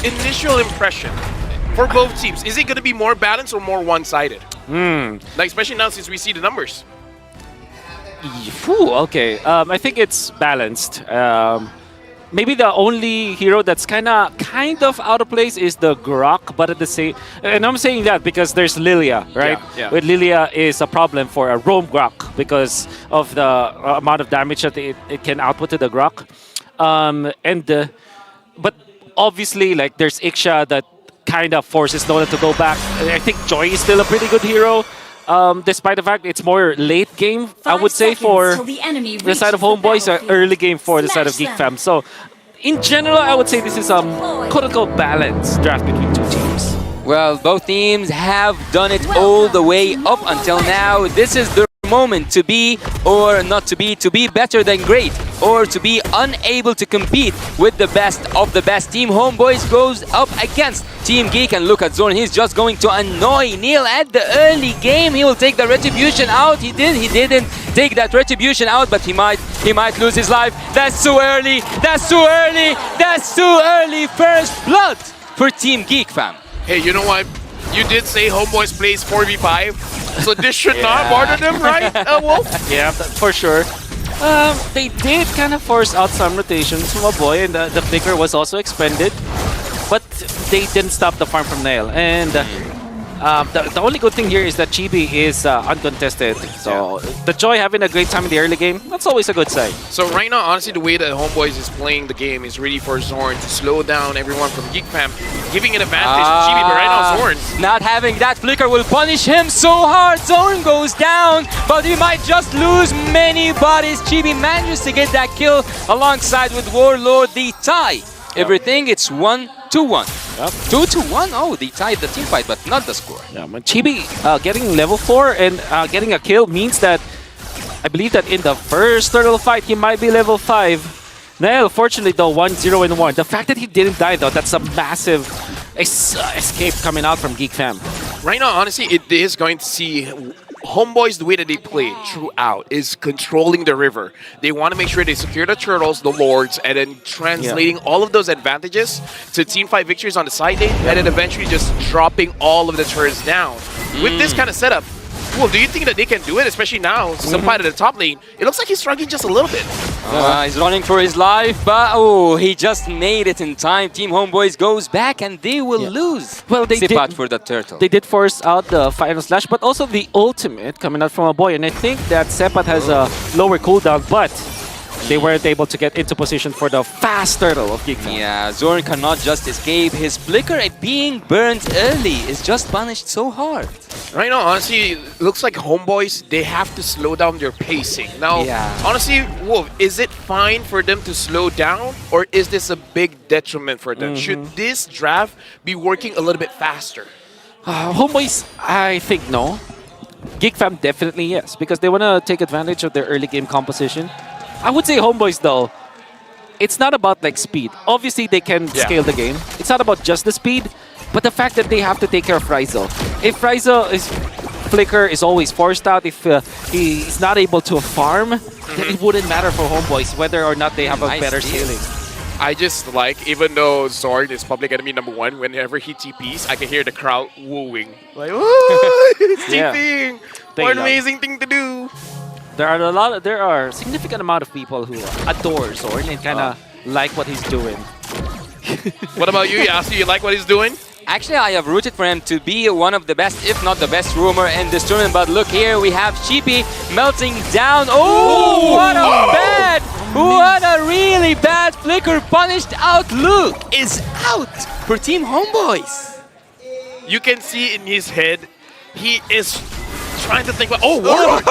initial impression for both teams, is it going to be more balanced or more one-sided? Like, especially now since we see the numbers. Okay. I think it's balanced. Maybe the only hero that's kind of out of place is the Grok, but at the same, and I'm saying that because there's Lilia, right? Yeah. With Lilia is a problem for a roam Grok because of the amount of damage that it can output to the Grok, but obviously like there's Ixia that kind of forces Nolan to go back. I think Joy is still a pretty good hero. Despite the fact it's more late game, I would say, for the side of Homeboys, or early game for the side of Geek Fam. So, in general, I would say this is a quote-unquote balanced draft between two teams. Well, both teams have done it all the way up until now. This is the moment to be or not to be better than great, or to be unable to compete with the best of the best. Team Homeboys goes up against Team Geek, and look at Zorn, he's just going to annoy Neil at the early game. He will take the retribution out. He didn't take that retribution out, but he might lose his life. That's too early. That's too early. That's too early. First blood for Team Geek, fam. Hey, you know what? You did say Homeboys plays 4v5, so this should not bother them, right, Wolf? Yeah, for sure. They did kind of force out some rotations from a boy, and the flicker was also expended. But they didn't stop the farm from Nail. And the only good thing here is that Chibi is uncontested. So the Joy having a great time in the early game, that's always a good sign. So right now, honestly, the way that Homeboys is playing the game is really for Zorn to slow down everyone from Geek Fam, giving an advantage to Chibi. But right now, Zorn not having that flicker will punish him so hard. Zorn goes down, but he might just lose many bodies. Chibi manages to get that kill alongside with Warlord. The tie. Everything, it's 1-1. 2-1. Oh, they tied the team fight, but not the score. Yeah, but Chibi getting level 4 and getting a kill means that I believe that in the first turtle fight he might be level 5. Nail, fortunately though, 1-0-1. The fact that he didn't die though, that's a massive escape coming out from Geek Fam. right now, honestly, it is going to see Homeboys, the way that they play throughout is controlling the river. They want to make sure they secure the turtles, the lords, and then translating all of those advantages to team fight victories on the side lane, and then eventually just dropping all of the turrets down. With this kind of setup, well, do you think that they can do it, especially now, Senpai at the top lane? It looks like he's struggling just a little bit. He's running for his life, but oh, he just made it in time. Team Homeboys goes back and they will lose. Well, they did for the turtle. They did force out the final slash, but also the ultimate coming out from a boy. And I think that Sepat has a lower cooldown, but they weren't able to get into position for the fast turtle of Geek Fam. Yeah, Zorn cannot just escape. His flicker being burnt early is just punished so hard. Right now, honestly, it looks like Homeboys, they have to slow down their pacing. Now, honestly, Wolf, is it fine for them to slow down, or is this a big detriment for them? Should this draft be working a little bit faster? Homeboys, I think no. Geek Fam definitely yes, because they want to take advantage of their early game composition. I would say Homeboys though, it's not about like speed. Obviously they can scale the game. It's not about just the speed, but the fact that they have to take care of Ryzel. If Ryzel's flicker is always forced out, if he's not able to farm, then it wouldn't matter for Homeboys whether or not they have a better scaling. I just like, even though Zorn is public enemy #1, whenever he TPs, I can hear the crowd wooing. Like, oh, it's TPing! What an amazing thing to do! There are a significant amount of people who adore Zorn and kind of like what he's doing. What about you, Yasu? You like what he's doing? Actually, I have rooted for him to be one of the best, if not the best roamer in this tournament. But look here, we have Chibi melting down. Oh, what a really bad flicker. Punished out. Luke is out for Team Homeboys. You can see in his head, he is trying to think about, Warlord!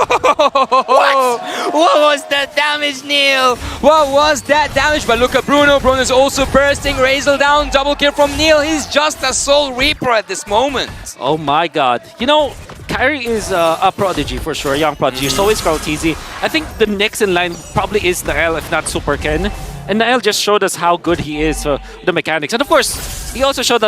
What was that damage, Neil? What was that damage? But look at Bruno. Bruno is also bursting. Razel down. Double kill from Neil. He's just a Soul Reaper at this moment. Oh my god. You know, Kyrie is a prodigy for sure, a young prodigy. So is Krautizi. I think the next in line probably is Nael, if not Super Ken. And Nael just showed us how good he is, the mechanics. And of course, he also showed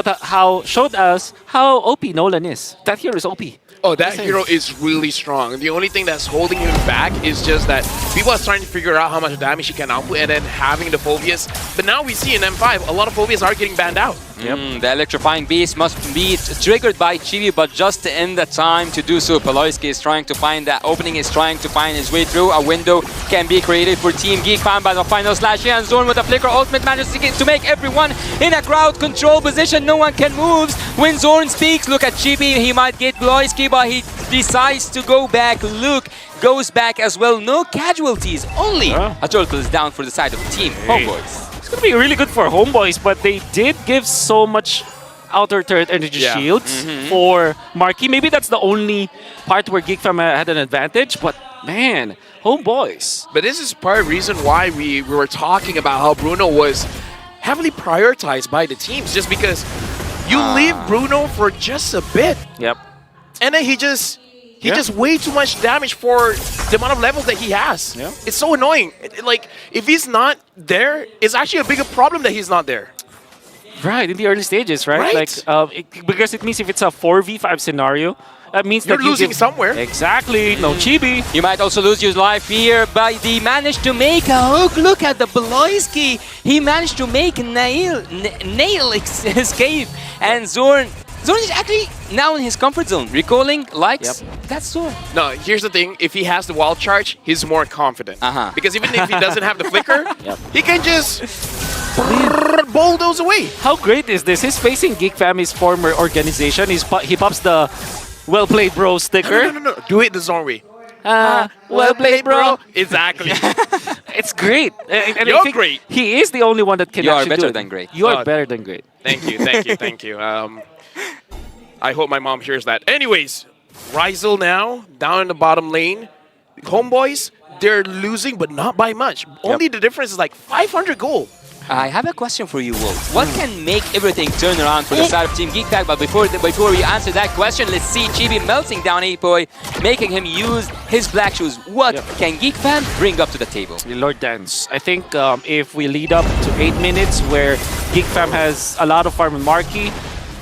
us how OP Nolan is. That hero is OP. Oh, that hero is really strong. The only thing that's holding him back is just that people are trying to figure out how much damage he can output and then having the phobias. But now we see in M5, a lot of phobias are getting banned out. The electrifying beast must be triggered by Chibi, but just in the time to do so. Paloyski is trying to find that opening, is trying to find his way through. A window can be created for Team Geek, found by the final slash here, and Zorn with a flicker ultimate manages to make everyone in a crowd control position. No one can move. When Zorn speaks, look at Chibi, he might get Paloyski, but he decides to go back. Luke goes back as well. No casualties, only a turtle is down for the side of Team Homeboys. It's going to be really good for Homeboys, but they did give so much outer turret energy shields for Marquee. Maybe that's the only part where Geek Fam had an advantage, but man, Homeboys. But this is part of the reason why we were talking about how Bruno was heavily prioritized by the teams, just because you leave Bruno for just a bit. Yep. And then he just way too much damage for the amount of levels that he has. Yeah. It's so annoying. Like, if he's not there, it's actually a bigger problem that he's not there. Right, in the early stages, right? Like, because it means if it's a 4v5 scenario, that means You're that losing somewhere. Exactly. No Chibi. You might also lose your life here, but they managed to make a hook. Look at the Paloyski. He managed to make a nail escape. And Zorn is actually now in his comfort zone. Recalling likes. That's Zorn. No, here's the thing. If he has the wild charge, he's more confident. Because even if he doesn't have the flicker, he can just bulldoze away. How great is this? He's facing Geek Family's former organization. He pops the well played bro sticker. No. Do it the Zorn way. Well played, bro. Exactly. It's great. And You're I think great. He is the only one that can You are actually do better it. than great. You are better than great. Thank you. I hope my mom hears that. Anyways, Rizel now down in the bottom lane. Homeboys, they're losing, but not by much. Only the difference is like 500 gold. I have a question for you, Wolf. What can make everything turn around for the side of Team Geek Pack? But before we answer that question, let's see Chibi melting down 8-Boy, making him use his black shoes. What can Geek Fam bring up to the table? The Lord Dance. I think if we lead up to 8 minutes where Geek Fam has a lot of farm and Marquee,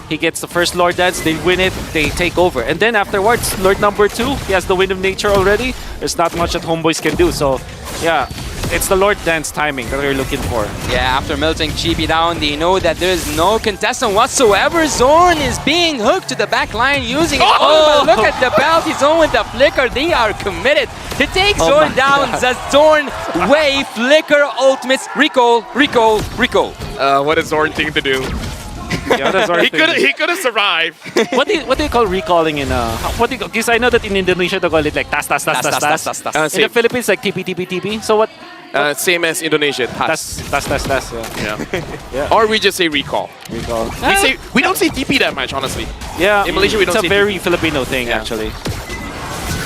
he gets the first Lord Dance, they win it, they take over. And then afterwards, Lord number 2, he has the Wind of Nature already. There's not much that Homeboys can do. So, yeah, it's the Lord Dance timing that we're looking for. Yeah, after melting Chibi down, they know that there's no contestant whatsoever. Zorn is being hooked to the back line using it. Oh, look at the bounty Zorn with the flicker. They are committed to take Zorn down. The Zorn way, flicker ultimates, recall. What is Zorn thing to do? Yeah, that's our He thing. could have survived. What do you call recalling in because I know that in Indonesia they call it like tas. In the Philippines like TP. So what? Same as Indonesia. Tas. Tas. Yeah. Or we just say recall. Recall. We don't say TP that much, honestly. Yeah, In Malaysia, we don't it's say a very Filipino thing actually.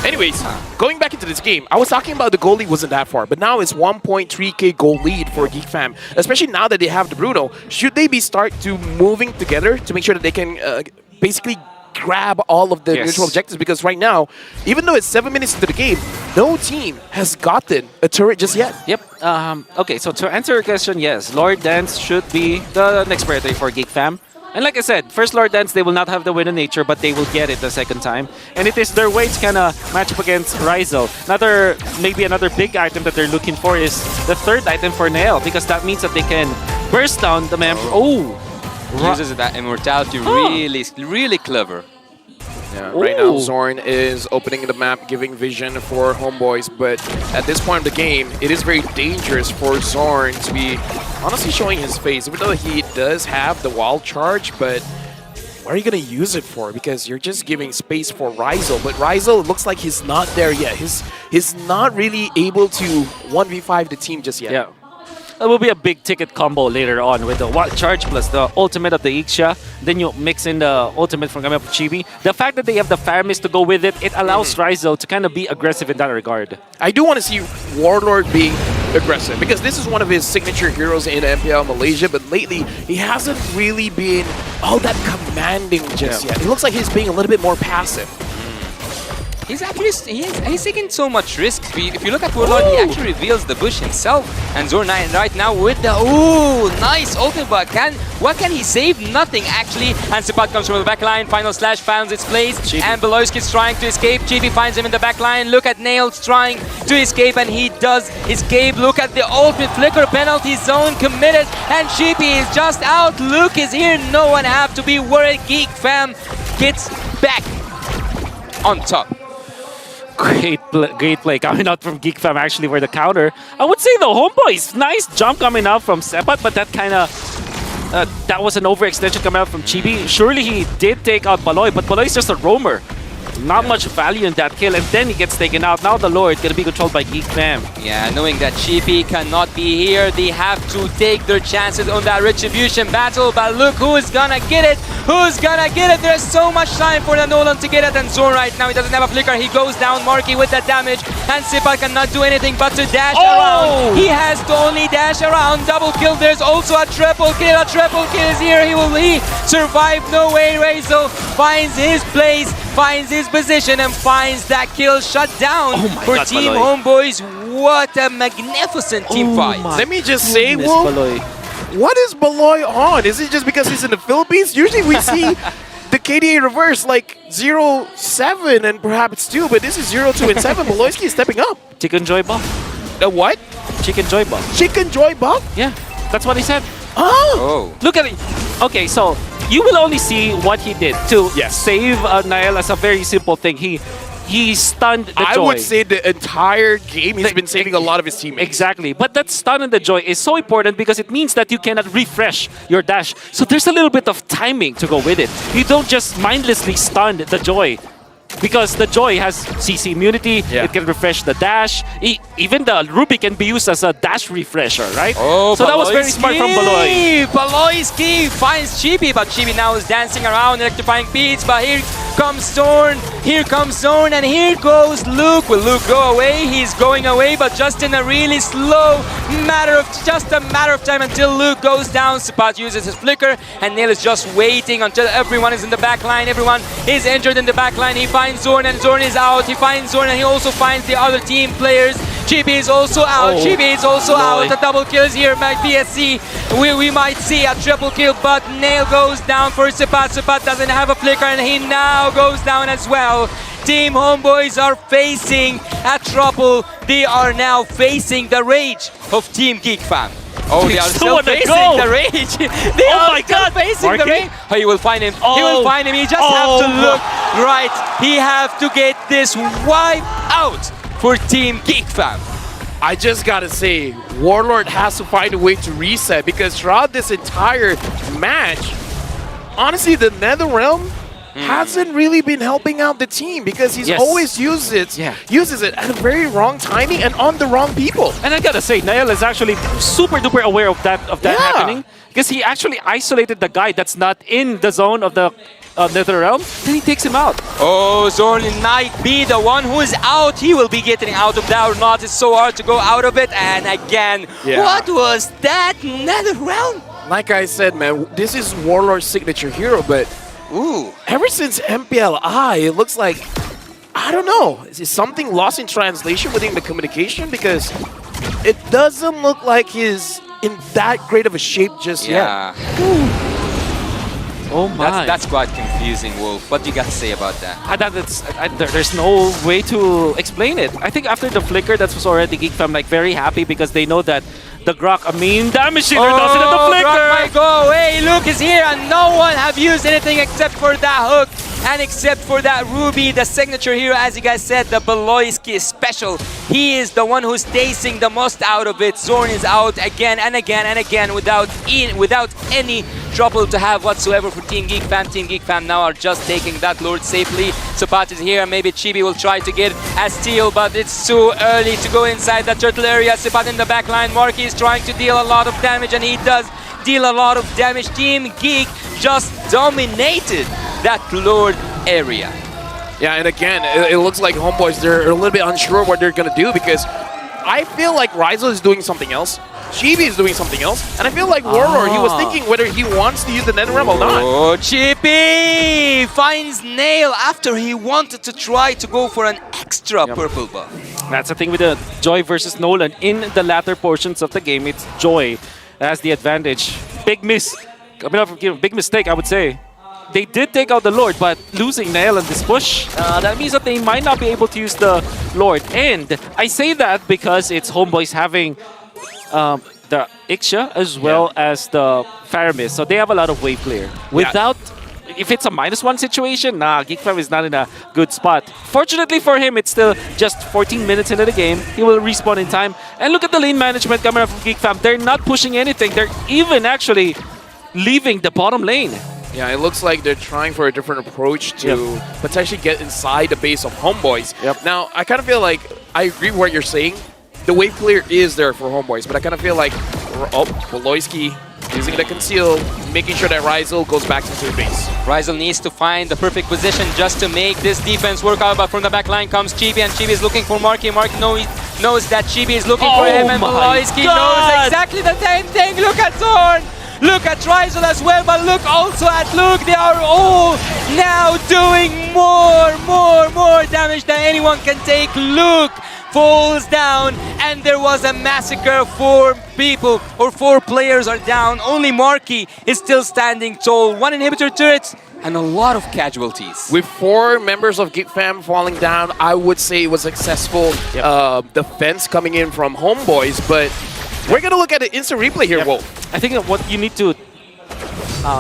Anyways, going back into this game, I was talking about the goal lead wasn't that far, but now it's 1.3k goal lead for Geek Fam. Especially now that they have the Bruno, should they be start to moving together to make sure that they can basically grab all of the neutral objectives? Because right now, even though it's 7 minutes into the game, no team has gotten a turret just yet. Yep. Okay, so to answer your question, yes, Lord Dance should be the next priority for Geek Fam. And like I said, first Lord Dance, they will not have the Wind of Nature, but they will get it the second time. And it is their way to kind of match up against Rizel. Maybe another big item that they're looking for is the third item for Nael, because that means that they can burst down the member. Uses that immortality really clever. Yeah, right now Zorn is opening the map, giving vision for Homeboys, but at this point of the game, it is very dangerous for Zorn to be honestly showing his face, even though he does have the wild charge, but what are you going to use it for? Because you're just giving space for Rizel, but Rizel looks like he's not there yet. He's not really able to 1v5 the team just yet. Yeah. That will be a big ticket combo later on with the wild charge plus the ultimate of the Ixia. Then you mix in the ultimate from Chibi. The fact that they have the Faramis to go with it, it allows Rizel to kind of be aggressive in that regard. I do want to see Warlord being aggressive because this is one of his signature heroes in MPL Malaysia, but lately he hasn't really been all that commanding just yet. It looks like he's being a little bit more passive. He's actually he's taking so much risk. If you look at Warlord, he actually reveals the bush himself. And Zorn right now with the nice ultimate. But what can he save? Nothing actually. And Sipat comes from the back line. Final slash finds its place. And Beloyski's trying to escape. Chibi finds him in the back line. Look at Nails trying to escape, and he does escape. Look at the ultimate flicker penalty zone committed, and Chibi is just out. Luke is here. No one have to be worried. Geek fam gets back on top. Great play coming out from Geek Fam actually for the counter. I would say the Homeboys, nice jump coming out from Sepat, but that kind of that was an overextension coming out from Chibi. Surely he did take out Baloy, but Baloy is just a roamer. Not much value in that kill, and then he gets taken out. Now the Lord gonna be controlled by Geek Fam. Yeah, knowing that Chibi cannot be here, they have to take their chances on that retribution battle. But look who's gonna get it. Who's gonna get it? There's so much time for the Nolan to get it, and Zorn right now, he doesn't have a flicker. He goes down, Marky with that damage, and Sipa cannot do anything but to dash around. He has to only dash around. Double kill. There's also a triple kill. A triple kill is here. He survive. No way. Rezo finds his place, finds his position, and finds that kill shut down for God, Team Baloy. Homeboys. What a magnificent team fight. Let me just say, Goodness, Wolf, Baloy. what is Baloy on? Is it just because he's in the Philippines? Usually we see the KDA reverse like 0-7 and perhaps 2, but this is 0-2 and 7. Baloyski is stepping up. Chicken Joy buff. The what? Chicken Joy buff. Chicken Joy buff? Yeah, that's what he said. Oh! Look at it. Okay, so you will only see what he did to save Niall as a very simple thing. He stunned the Joy. I would say the entire game he's been saving a lot of his teammates. Exactly. But that stun and the Joy is so important because it means that you cannot refresh your dash. So there's a little bit of timing to go with it. You don't just mindlessly stun the Joy. Because the Joy has CC immunity, it can refresh the dash. Even the Ruby can be used as a dash refresher, right? Oh, so that was very smart from Baloy. Baloyski finds Chibi, but Chibi now is dancing around, electrifying beats. But here comes Zorn, and here goes Luke. Will Luke go away? He's going away, but just in a really slow matter of time until Luke goes down. Sipat uses his flicker, and Nail is just waiting until everyone is in the back line. Everyone is injured in the back line. He finds Zorn, and Zorn is out. He finds Zorn, and he also finds the other team players. Chibi is also out. Chibi is also out. A double kill is here by PSC. We might see a triple kill, but Nail goes down for Sipat. Sipat doesn't have a flicker, and he now goes down as well. Team Homeboys are facing a trouble. They are now facing the rage of Team Geek Fam. Oh, they are still facing the rage. They are still facing the rage. Oh, he will find him. He will find him. He just have to look right. He have to get this wipe out for Team Geek Fam. I just gotta say, Warlord has to find a way to reset because throughout this entire match, honestly, the NetherRealm hasn't really been helping out the team because he's always uses it at a very wrong timing and on the wrong people. And I gotta say, Niall is actually super duper aware of that happening because he actually isolated the guy that's not in the zone of the NetherRealm, then he takes him out. Oh, Zorn might be the one who is out. He will be getting out of that or not. It's so hard to go out of it. And again, what was that NetherRealm? Like I said, man, this is Warlord's signature hero, but ever since MPLI, it looks like, I don't know, is something lost in translation within the communication? Because it doesn't look like he's in that great of a shape just yet. Oh my. That's quite confusing, Wolf. What do you got to say about that? There's no way to explain it. I think after the flicker, that was already Geek Fam like very happy because they know that the Grok, damage shielder doesn't have the flicker. Grok might go away. Luke is here, and no one have used anything except for that hook. And except for that Ruby, the signature hero, as you guys said, the Beloyski is special. He is the one who's tasting the most out of it. Zorn is out again and again and again without any trouble to have whatsoever for Team Geek Fam. Team Geek Fam now are just taking that Lord safely. Sapat is here, maybe Chibi will try to get a steal, but it's too early to go inside the turtle area. Sapat in the back line. Marky is trying to deal a lot of damage, and he does deal a lot of damage. Team Geek just dominated that Lord area. Yeah, and again, it looks like Homeboys, they're a little bit unsure what they're going to do because I feel like Rizzo is doing something else. Chibi is doing something else. And I feel like Warrior, he was thinking whether he wants to use the Nether Realm or not. Oh, Chippy finds Nail after he wanted to try to go for an extra purple buff. That's the thing with the Joy versus Nolan. In the latter portions of the game, it's Joy that has the advantage. Big miss. Big mistake, I would say. They did take out the Lord, but losing Nail in this push, that means that they might not be able to use the Lord. And I say that because it's Homeboys having the Ixia as well as the Faramis. So they have a lot of wave clear. Without, if it's a -1 situation, GeekFam is not in a good spot. Fortunately for him, it's still just 14 minutes into the game. He will respawn in time. And look at the lane management coming up from GeekFam. They're not pushing anything. They're even actually leaving the bottom lane. Yeah, it looks like they're trying for a different approach to potentially get inside the base of Homeboys. Now, I kind of feel like I agree with what you're saying. The wave clear is there for Homeboys, but I kind of feel like, Woloisky using the conceal, making sure that Ryzel goes back into the base. Ryzel needs to find the perfect position just to make this defense work out, but from the back line comes Chibi, and Chibi is looking for Marky. Marky knows that Chibi is looking for him, and Woloisky knows exactly the same thing. Look at Zorn! Look at Ryzel as well, but look also at Luke. They are all now doing more damage than anyone can take. Luke falls down, and there was a massacre. 4 people or 4 players are down. Only Marky is still standing tall. 1 inhibitor turret and a lot of casualties. With 4 members of GeekFam falling down, I would say it was successful defense coming in from Homeboys, but we're going to look at the instant replay here, Wolf. I think that what you need to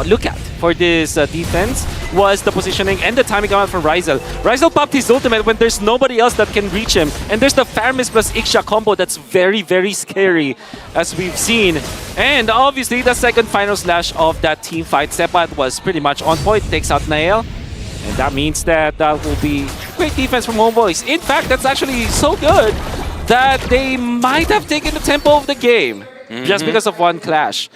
look at for this defense was the positioning and the timing coming out from Ryzel. Ryzel popped his ultimate when there's nobody else that can reach him. And there's the Faramis plus Ixia combo that's very, very scary, as we've seen. And obviously, the second final slash of that team fight, Sepat, was pretty much on point. Takes out Nael. And that means that that will be great defense from Homeboys. In fact, that's actually so good that they might have taken the tempo of the game just because of one clash.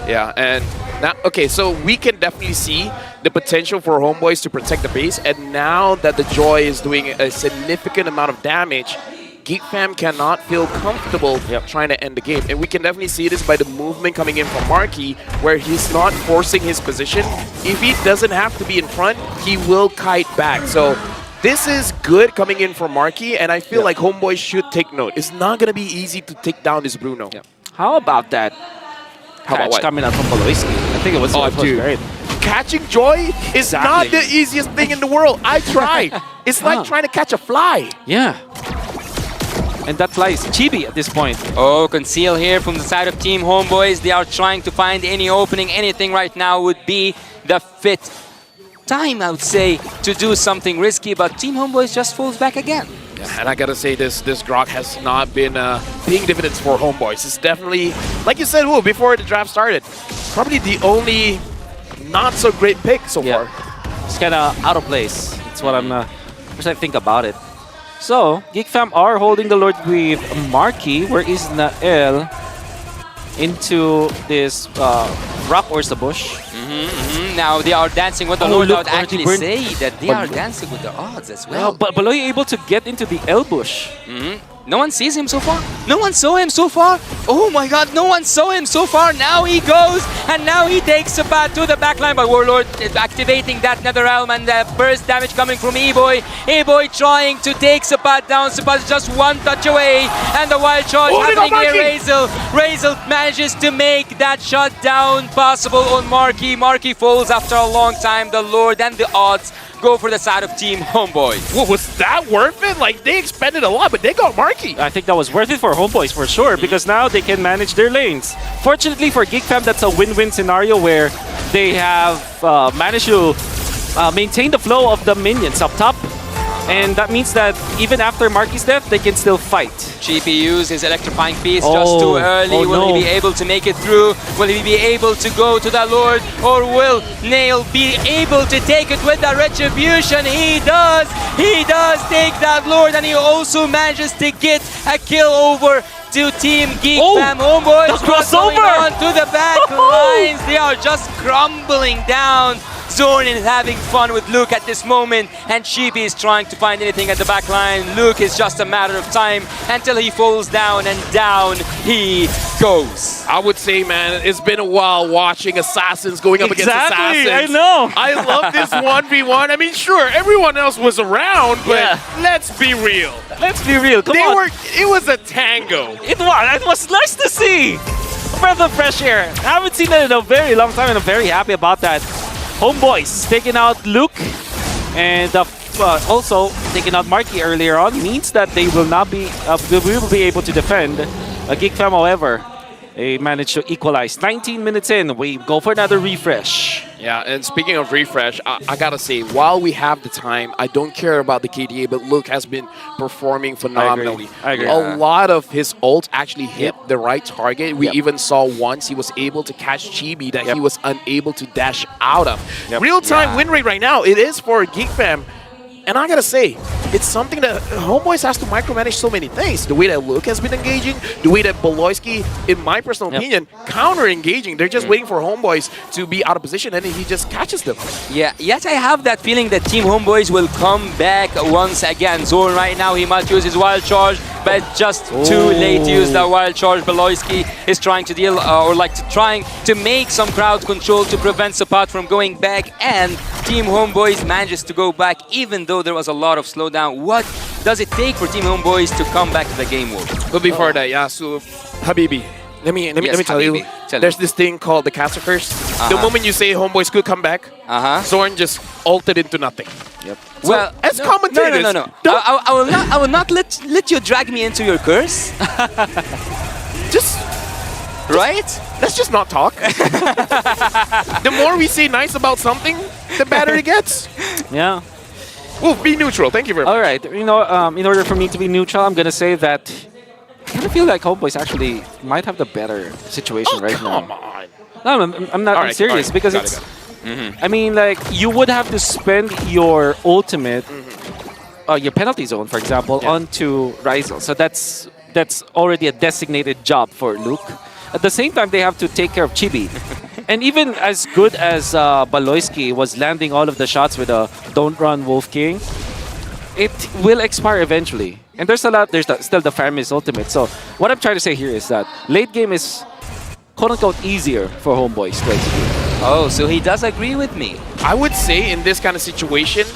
Yeah, and now, okay, so we can definitely see the potential for Homeboys to protect the base, and now that the Joy is doing a significant amount of damage, GeekFam cannot feel comfortable trying to end the game. And we can definitely see this by the movement coming in from Marky, where he's not forcing his position. If he doesn't have to be in front, he will kite back. So this is good coming in from Marky, and I feel like Homeboys should take note. It's not going to be easy to take down this Bruno. How about that? Catch coming out from Woloisky. I think it was, great. Catching Joy is not the easiest thing in the world. I tried. It's like trying to catch a fly. Yeah. And that fly is Chibi at this point. Oh, conceal here from the side of Team Homeboys. They are trying to find any opening. Anything right now would be the fit time, I would say, to do something risky. But Team Homeboys just falls back again. Yeah, and I gotta say, this Grok has not been paying dividends for Homeboys. It's definitely, like you said, before the draft started, probably the only not so great pick so far. It's kind of out of place. That's what I think about it. So, GeekFam are holding the Lord with Marky. Where is Nael? Into this rock or the bush. Now they are dancing with the Lord. I would actually say that they are dancing with the odds as well. But Baloy able to get into the L bush. No one sees him so far. No one saw him so far. Oh my god, no one saw him so far. Now he goes, and now he takes a path to the backline. But Warlord is activating that Nether Realm, and the burst damage coming from E-Boy. E-Boy trying to take Sapat down. Sapat is just one touch away, and the wild charge happening here. Ryzel manages to make that shot down possible on Marky. Marky falls after a long time. The Lord and the odds go for the side of Team Homeboys. Well, was that worth it? Like, they expended a lot, but they got Marky. I think that was worth it for Homeboys for sure, because now they can manage their lanes. Fortunately for GeekFam, that's a win-win scenario where they have managed to maintain the flow of the minions up top. And that means that even after Marky's death, they can still fight. Chippy used his electrifying piece just too early. Will he be able to make it through? Will he be able to go to the Lord? Or will Nail be able to take it with the retribution? He does! He does take that Lord, and he also manages to get a kill over to Team GeekFam. Homeboys the crossover on to the back lines. They are just crumbling down. Zorn is having fun with Luke at this moment, and Chibi is trying to find anything at the back line. Luke is just a matter of time until he falls down, and down he goes. I would say, man, it's been a while watching Assassins going up against Assassins. I know. I love this 1v1. I mean, sure, everyone else was around, but let's be real. Let's be real. Come on. It was a tango. It was nice to see. A breath of fresh air. I haven't seen it in a very long time, and I'm very happy about that. Homeboys taking out Luke, and also taking out Marky earlier on means that they will not be will be able to defend. Geek Fam, however, they managed to equalize. 19 minutes in, we go for another refresh. Yeah, and speaking of refresh, I gotta say, while we have the time, I don't care about the KDA, but Luke has been performing phenomenally. I agree. A lot of his ults actually hit the right target. We even saw once he was able to catch Chibi that he was unable to dash out of. Real-time win rate right now, it is for Geek Fam. And I gotta say, it's something that Homeboys has to micromanage so many things. The way that Luke has been engaging, the way that Baloyski, in my personal opinion, counter-engaging. They're just waiting for Homeboys to be out of position, and then he just catches them. Yeah, yet I have that feeling that Team Homeboys will come back once again. Zorn right now, he might use his wild charge, but just too late to use that wild charge. Baloyski is trying to deal, trying to make some crowd control to prevent Sapat from going back, and Team Homeboys manages to go back even though there was a lot of slowdown. What does it take for Team Homeboys to come back to the game war? But before that, so Habibi, let me tell you, there's this thing called the Cancer Curse. The moment you say Homeboys could come back, Zorn just ulted into nothing. So, well, as commentators, no. I will not let you drag me into your curse. Let's just not talk. The more we say nice about something, the better it gets. Yeah. Well, be neutral. Thank you very much. All right. You know, in order for me to be neutral, I'm gonna say that I kind of feel like Homeboys actually might have the better situation right now. Come on. No, I'm not. I'm serious because Got it's. it. I mean, like you would have to spend your ultimate, your penalty zone, for example, onto Ryzel. So that's already a designated job for Luke. At the same time, they have to take care of Chibi. And even as good as Baloyski was landing all of the shots with a Don't Run Wolf King, it will expire eventually. And there's still the Faramis ultimate. So what I'm trying to say here is that late game is quote-unquote easier for Homeboys to execute. Oh, so he does agree with me. I would say in this kind of situation,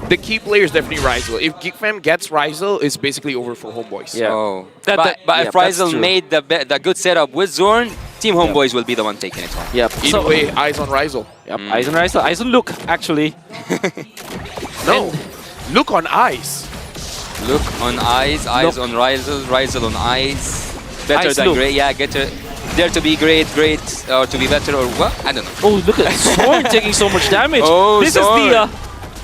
the key player is definitely Ryzel. If Geek Fam gets Ryzel, it's basically over for Homeboys. Yeah. Oh. But if Ryzel made the good setup with Zorn, Team Homeboys will be the one taking it home. Yep. Either way, eyes on Ryzel. Yep. Eyes on Ryzel. Eyes on Luke, actually. No. Look on eyes. Look on eyes on Ryzel, Ryzel on eyes. Better Eyes than Luke. great. Yeah, dare to be great, or to be better, or what? I don't know. Oh, look at Zorn taking so much damage. Oh, Zorn.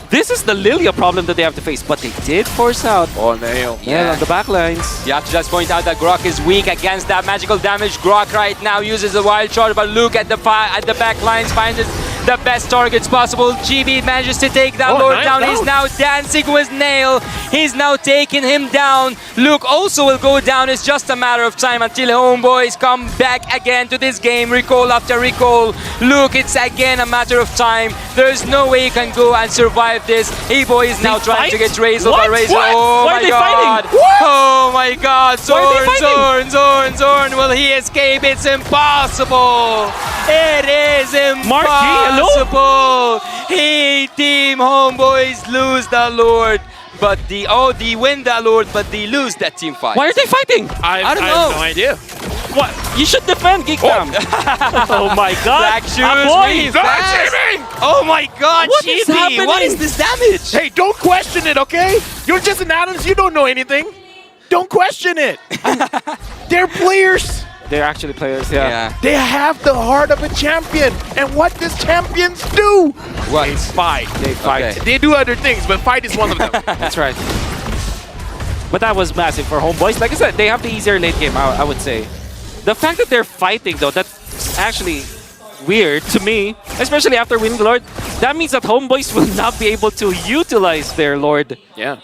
This is the Lilia problem that they have to face, but they did force out. Oh, nail. Yeah, on the back lines. You have to just point out that Grok is weak against that magical damage. Grok right now uses a wild charge, but look at the back lines, finds the best targets possible. GB manages to take that Lord down. He's now dancing with Nail. He's now taking him down. Luke also will go down. It's just a matter of time until Homeboys come back again to this game. Recall after recall. Luke, it's again a matter of time. There's no way you can go and survive this. E-Boy is now trying to get Razel by Razel. Oh Why are my they god. fighting? What? Oh my god. Zorn. Will he escape? It's impossible. It is impossible. Hey, Team Homeboys lose the Lord. But they win the Lord, but they lose that team fight. Why are they fighting? I don't know. have no idea. What? You should defend Geek Fam. Oh my god. Black shoes, boy. fast. Oh my god, What is Chibi, happening? what is this damage? Hey, don't question it, okay? You're just an analyst. You don't know anything. Don't question it. They're players. They're actually players, yeah. They have the heart of a champion. And what does champions do? What? They fight. They fight. Okay. They do other things, but fight is one of them. That's right. But that was massive for Homeboys. Like I said, they have the easier late game, I would say. The fact that they're fighting, though, that's actually weird to me, especially after winning the Lord. That means that Homeboys will not be able to utilize their Lord. Yeah.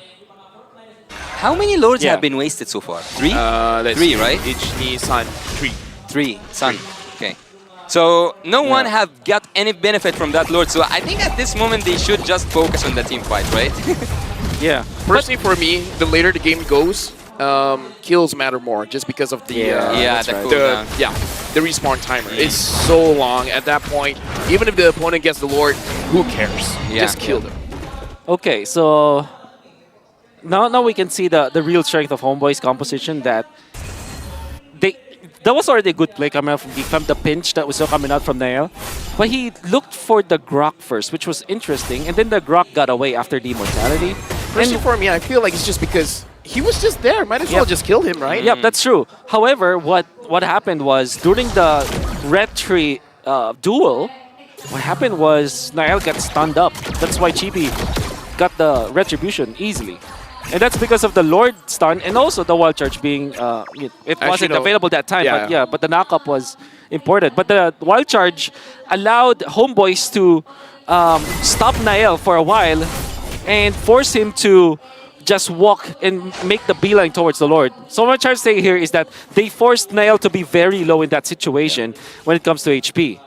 How many Lords have been wasted so far? 3? Let's 3, see. right? Ichni, Sun, 3. 3. Sun. Okay. So no one Yeah. have got any benefit from that Lord. So I think at this moment they should just focus on the team fight, right? Yeah. Personally, for me, the later the game goes, kills matter more just because of the Yeah, that's the right. cooldown. the respawn timer. It's so long at that point. Even if the opponent gets the Lord, who cares? Yeah. Just kill them. Okay, so now we can see the real strength of Homeboy's composition, that that was already a good play coming out from Geek Fam, the pinch that was still coming out from Nael. But he looked for the Grok first, which was interesting, and then the Grok got away after the immortality. Personally, for me, I feel like it's just because he was just there. Might as well Yep. just kill him, right? Yeah, that's true. However, what happened was during the Red Tree duel, what happened was Nael got stunned up. That's why Chibi got the retribution easily. And that's because of the Lord stun and also the Wild Charge being, it wasn't no. available that time, Yeah. but the knockup was important. But the Wild Charge allowed Homeboys to stop Nael for a while and force him to just walk and make the beeline towards the Lord. So what I'm trying to say here is that they forced Nael to be very low in that situation when it comes to HP.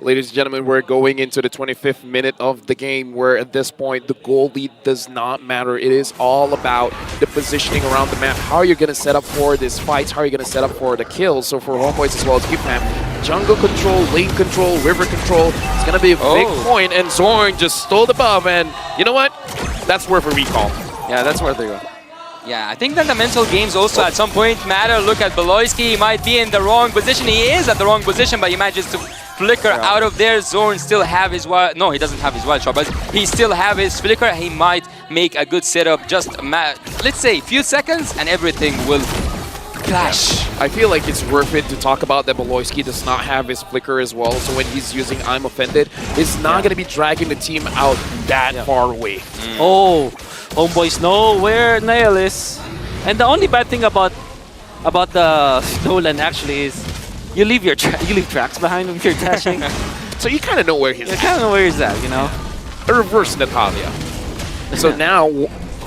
Ladies and gentlemen, we're going into the 25th minute of the game where at this point the goal lead does not matter. It is all about the positioning around the map. How you're going to set up for this fight, how you're going to set up for the kills. So for Homeboys as well as GFAM, jungle control, lane control, river control, it's going to be a big point. And Zorn just stole the buff, and you know what? That's worth a recall. Yeah, that's where they go. Yeah, I think that the mental games also at some point matter. Look at Beloyski, he might be in the wrong position. He is at the wrong position, but he manages to flicker out of there. Zorn still have his wild... No, he doesn't have his wild shot, but he still have his flicker. He might make a good setup. Just, let's say, a few seconds, and everything will clash. I feel like it's worth it to talk about that Beloyski does not have his flicker as well. So when he's using I'm Offended, it's not going to be dragging the team out that far away. Oh, Homeboys know where Nael is. And the only bad thing about the Nolan actually is you leave tracks behind when you're dashing. So you kind of know where he's You kind of know where he's at, you know? a reverse Natalia. So now,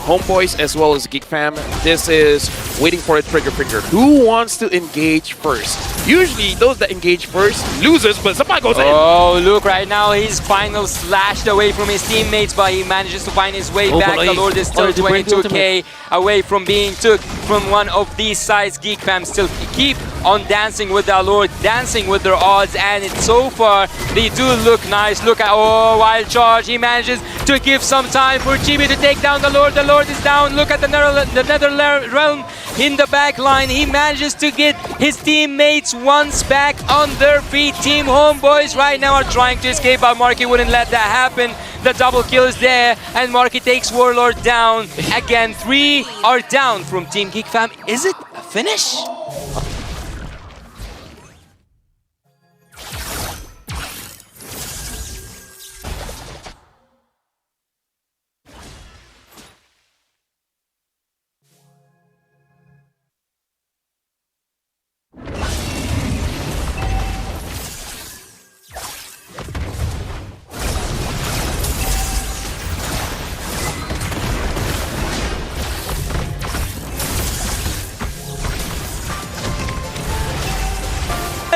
Homeboys as well as Geek Fam, this is waiting for a trigger finger. Who wants to engage first? Usually, those that engage first loses, but somebody goes in. Oh, look, right now he's final slashed away from his teammates, but he manages to find his way back. The Lord is still the break 22k away from being took from one of these sides. Geek Fam still keep on dancing with their Lord, dancing with their odds, and it's so far they do look nice. Look at, oh, Wild Charge. He manages to give some time for Chibi to take down the Lord. The Lord is down. Look at the Nether Realm in the back line. He manages to get his teammates once back on their feet. Team Homeboys right now are trying to escape, but Marky wouldn't let that happen. The double kill is there, and Marky takes Warlord down. Again, 3 are down from Team Geek Fam. Is it a finish?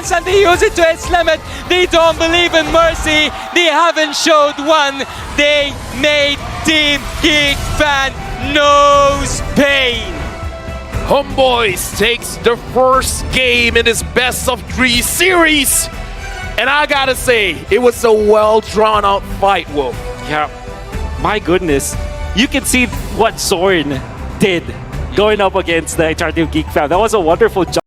And they use it to its limit. They don't believe in mercy. They haven't showed one. They made Team Geek Fan knows pain. Homeboys takes the first game in this best of 3 series. And I gotta say, it was a well drawn out fight, Wolf. Yeah. My goodness. You can see what Zorn did going up against the entire Team Geek Fam. That was a wonderful job.